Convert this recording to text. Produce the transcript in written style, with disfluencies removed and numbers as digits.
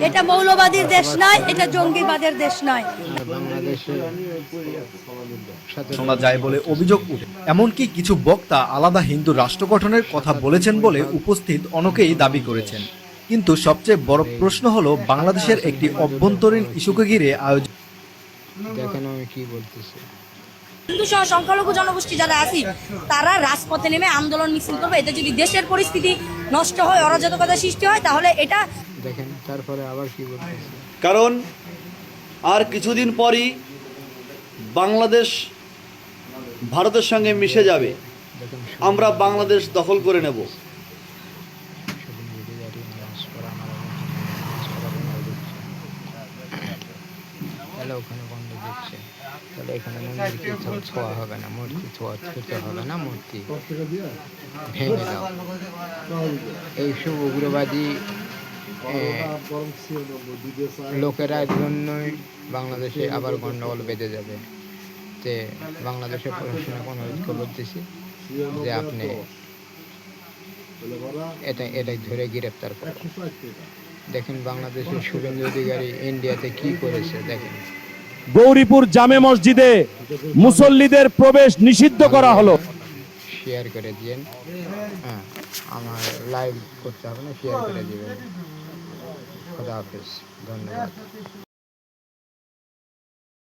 এটা মৌলবাদীর দেশ নয়, এটা জঙ্গিবাদের দেশ নয়। শোনা যায় বলে অভিযোগ উঠে। এমনকি কিছু বক্তা আলাদা হিন্দু রাষ্ট্র গঠনের কথা বলেছেন বলে উপস্থিত অনেকেই দাবি করেছেন। কিন্তু সবচেয়ে বড় প্রশ্ন হলো বাংলাদেশের একটি অভ্যন্তরীণ ইস্যুকে ঘিরে আয়োজন। দেখেন আমি কি বলতেছি, হিন্দু সহ সংখ্যালঘু জনগোষ্ঠী যারা আছি তারা রাজপথে নেমে আন্দোলন মিছিল করবে। এতে যদি দেশের পরিস্থিতি নষ্ট হয়, অরাজকতা সৃষ্টি হয়, তাহলে এটা দেখেন তারপরে আবার কি বলতেছি। কারণ আর কিছুদিন পরই বাংলাদেশ ভারতের সঙ্গে মিশে যাবে, আমরা বাংলাদেশ দখল করে নেব। তাহলে ওখানে বন্ধ দিচ্ছে, তাহলে এখানে মন্দিরকে ছোঁয়া হবে না, মূর্তি ছুঁতে হবে না, মূর্তি ভেঙে দাও। এইসব উগ্রবাদী লোকেরা জন্যই বাংলাদেশে আবার গণ্ডগোল বেঁধে যাবে। যে বাংলাদেশের প্রশাসনে অনুরোধ করতেছি যে আপনি এটা ধরে গ্রেপ্তার করেন। দেখেন বাংলাদেশের শুভেন্দু অধিকারী ইন্ডিয়াতে কি করেছে দেখেন। গৌরীপুর জামে মসজিদে মুসল্লিদের প্রবেশ নিষিদ্ধ করা হলো। শেয়ার করে দিয়েন, হ্যাঁ আমার লাইভ করতে হবে না, শেয়ার করে দিবেন। খোদা হাফেজ, ধন্যবাদ।